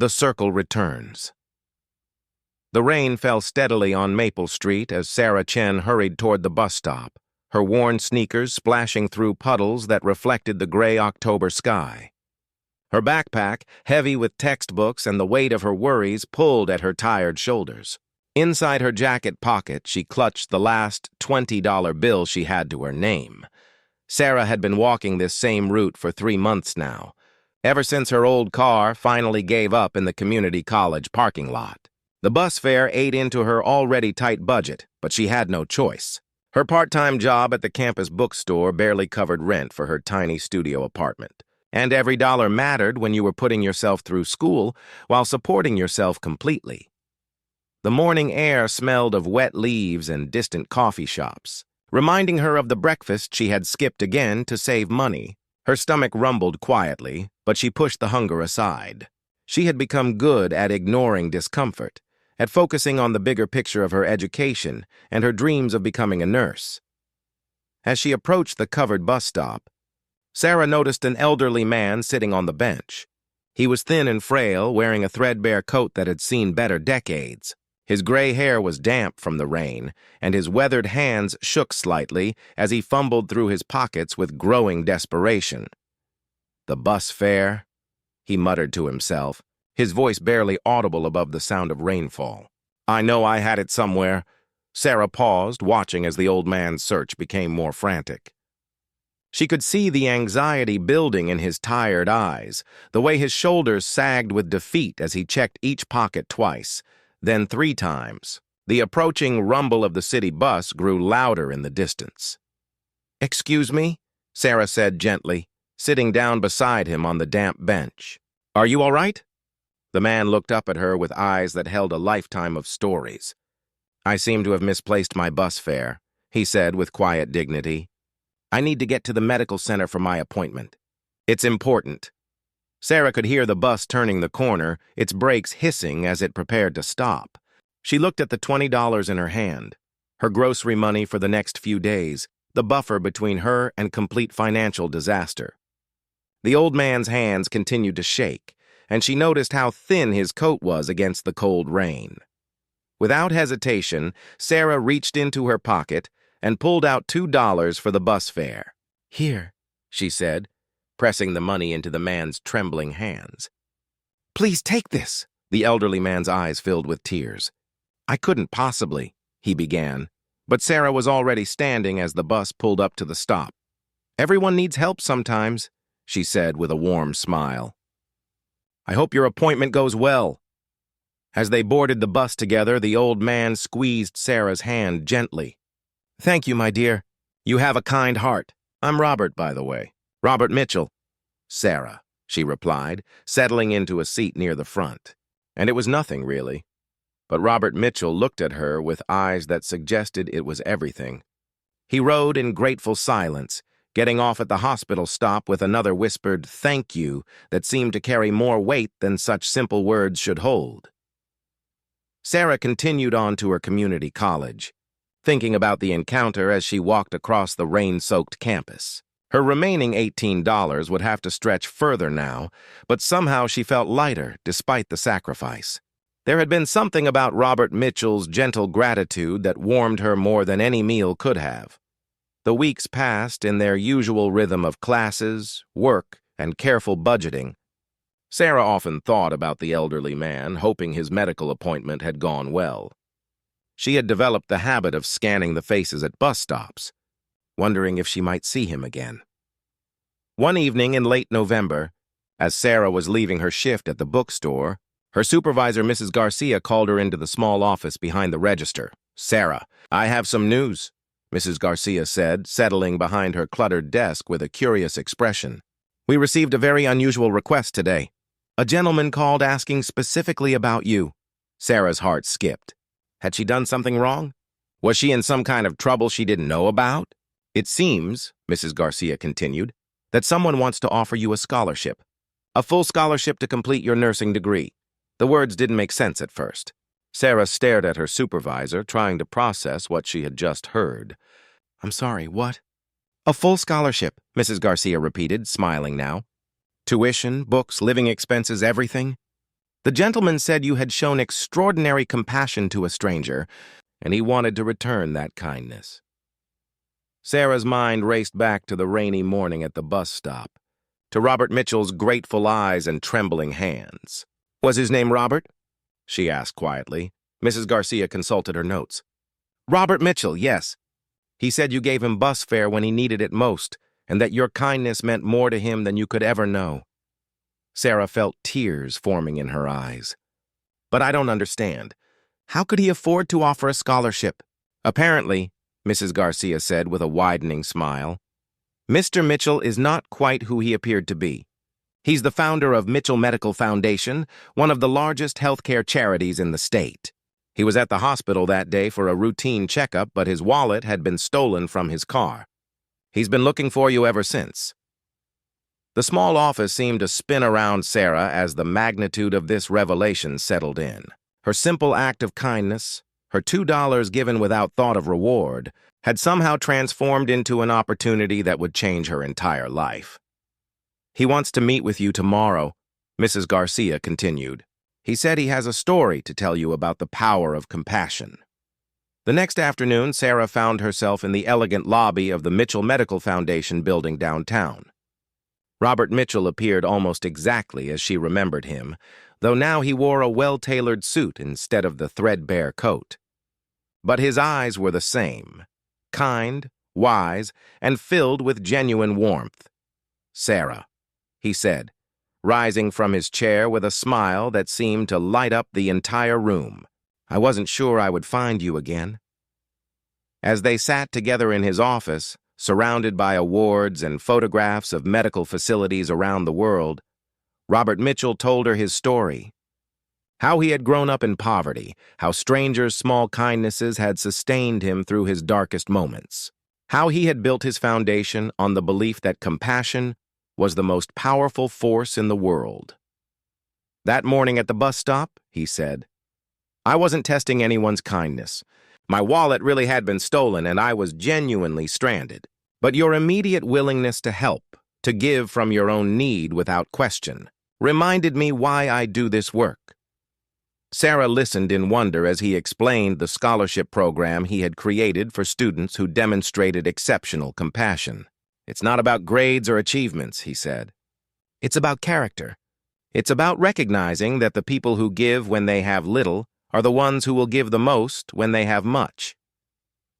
The circle returns. The rain fell steadily on Maple Street as Sarah Chen hurried toward the bus stop, her worn sneakers splashing through puddles that reflected the gray October sky. Her backpack, heavy with textbooks and the weight of her worries, pulled at her tired shoulders. Inside her jacket pocket, she clutched the last $20 bill she had to her name. Sarah had been walking this same route for 3 months now, ever since her old car finally gave up in the community college parking lot. The bus fare ate into her already tight budget, but she had no choice. Her part-time job at the campus bookstore barely covered rent for her tiny studio apartment. And every dollar mattered when you were putting yourself through school while supporting yourself completely. The morning air smelled of wet leaves and distant coffee shops, reminding her of the breakfast she had skipped again to save money. Her stomach rumbled quietly, but she pushed the hunger aside. She had become good at ignoring discomfort, at focusing on the bigger picture of her education and her dreams of becoming a nurse. As she approached the covered bus stop, Sarah noticed an elderly man sitting on the bench. He was thin and frail, wearing a threadbare coat that had seen better decades. His gray hair was damp from the rain, and his weathered hands shook slightly as he fumbled through his pockets with growing desperation. "The bus fare," he muttered to himself, his voice barely audible above the sound of rainfall. "I know I had it somewhere." Sarah paused, watching as the old man's search became more frantic. She could see the anxiety building in his tired eyes, the way his shoulders sagged with defeat as he checked each pocket twice, then 3 times. The approaching rumble of the city bus grew louder in the distance. "Excuse me," Sarah said gently, sitting down beside him on the damp bench. "Are you all right?" The man looked up at her with eyes that held a lifetime of stories. "I seem to have misplaced my bus fare," he said with quiet dignity. "I need to get to the medical center for my appointment. It's important." Sarah could hear the bus turning the corner, its brakes hissing as it prepared to stop. She looked at the $20 in her hand, her grocery money for the next few days, the buffer between her and complete financial disaster. The old man's hands continued to shake, and she noticed how thin his coat was against the cold rain. Without hesitation, Sarah reached into her pocket and pulled out $2 for the bus fare. "Here," she said, pressing the money into the man's trembling hands. "Please take this." The elderly man's eyes filled with tears. "I couldn't possibly," he began, but Sarah was already standing as the bus pulled up to the stop. "Everyone needs help sometimes," she said with a warm smile. "I hope your appointment goes well." As they boarded the bus together, the old man squeezed Sarah's hand gently. "Thank you, my dear. You have a kind heart. I'm Robert, by the way. Robert Mitchell." "Sarah," she replied, settling into a seat near the front. And it was nothing, really. But Robert Mitchell looked at her with eyes that suggested it was everything. He rode in grateful silence, getting off at the hospital stop with another whispered "thank you" that seemed to carry more weight than such simple words should hold. Sarah continued on to her community college, thinking about the encounter as she walked across the rain-soaked campus. Her remaining $18 would have to stretch further now, but somehow she felt lighter despite the sacrifice. There had been something about Robert Mitchell's gentle gratitude that warmed her more than any meal could have. The weeks passed in their usual rhythm of classes, work, and careful budgeting. Sarah often thought about the elderly man, hoping his medical appointment had gone well. She had developed the habit of scanning the faces at bus stops, wondering if she might see him again. One evening in late November, as Sarah was leaving her shift at the bookstore, her supervisor, Mrs. Garcia, called her into the small office behind the register. "Sarah, I have some news," Mrs. Garcia said, settling behind her cluttered desk with a curious expression. "We received a very unusual request today. A gentleman called asking specifically about you." Sarah's heart skipped. Had she done something wrong? Was she in some kind of trouble she didn't know about? "It seems," Mrs. Garcia continued, "that someone wants to offer you a scholarship. A full scholarship to complete your nursing degree." The words didn't make sense at first. Sarah stared at her supervisor, trying to process what she had just heard. "I'm sorry, what?" "A full scholarship," Mrs. Garcia repeated, smiling now. "Tuition, books, living expenses, everything?" The gentleman said you had shown extraordinary compassion to a stranger, and he wanted to return that kindness. Sarah's mind raced back to the rainy morning at the bus stop, to Robert Mitchell's grateful eyes and trembling hands. "Was his name Robert?" she asked quietly. Mrs. Garcia consulted her notes. "Robert Mitchell, yes. He said you gave him bus fare when he needed it most, and that your kindness meant more to him than you could ever know." Sarah felt tears forming in her eyes. "But I don't understand. How could he afford to offer a scholarship?" "Apparently," Mrs. Garcia said with a widening smile, "Mr. Mitchell is not quite who he appeared to be. He's the founder of Mitchell Medical Foundation, one of the largest healthcare charities in the state. He was at the hospital that day for a routine checkup, but his wallet had been stolen from his car. He's been looking for you ever since." The small office seemed to spin around Sarah as the magnitude of this revelation settled in. Her simple act of kindness, her $2 given without thought of reward, had somehow transformed into an opportunity that would change her entire life. "He wants to meet with you tomorrow," Mrs. Garcia continued. "He said he has a story to tell you about the power of compassion." The next afternoon, Sarah found herself in the elegant lobby of the Mitchell Medical Foundation building downtown. Robert Mitchell appeared almost exactly as she remembered him, though now he wore a well-tailored suit instead of the threadbare coat. But his eyes were the same, kind, wise, and filled with genuine warmth. "Sarah," he said, rising from his chair with a smile that seemed to light up the entire room. "I wasn't sure I would find you again." As they sat together in his office, surrounded by awards and photographs of medical facilities around the world, Robert Mitchell told her his story. How he had grown up in poverty, how strangers' small kindnesses had sustained him through his darkest moments, how he had built his foundation on the belief that compassion was the most powerful force in the world. "That morning at the bus stop," he said, "I wasn't testing anyone's kindness. My wallet really had been stolen and I was genuinely stranded. But your immediate willingness to help, to give from your own need without question, reminded me why I do this work." Sarah listened in wonder as he explained the scholarship program he had created for students who demonstrated exceptional compassion. "It's not about grades or achievements," he said. "It's about character. It's about recognizing that the people who give when they have little are the ones who will give the most when they have much."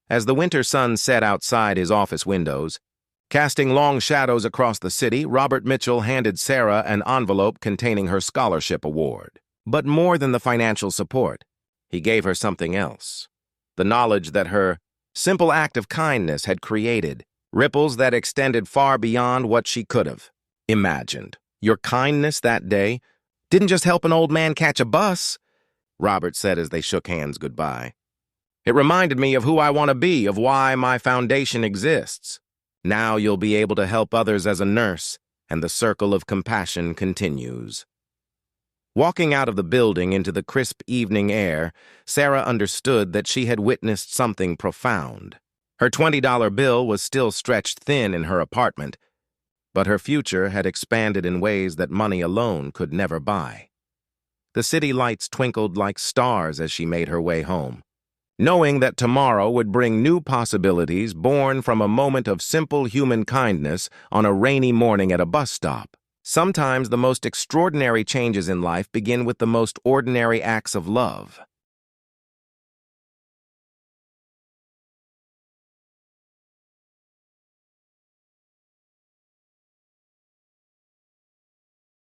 As the winter sun set outside his office windows, casting long shadows across the city, Robert Mitchell handed Sarah an envelope containing her scholarship award. But more than the financial support, he gave her something else. The knowledge that her simple act of kindness had created ripples that extended far beyond what she could have imagined. "Your kindness that day didn't just help an old man catch a bus," Robert said as they shook hands goodbye. "It reminded me of who I want to be, of why my foundation exists. Now you'll be able to help others as a nurse, and the circle of compassion continues." Walking out of the building into the crisp evening air, Sarah understood that she had witnessed something profound. Her $20 bill was still stretched thin in her apartment, but her future had expanded in ways that money alone could never buy. The city lights twinkled like stars as she made her way home, knowing that tomorrow would bring new possibilities born from a moment of simple human kindness on a rainy morning at a bus stop. Sometimes the most extraordinary changes in life begin with the most ordinary acts of love.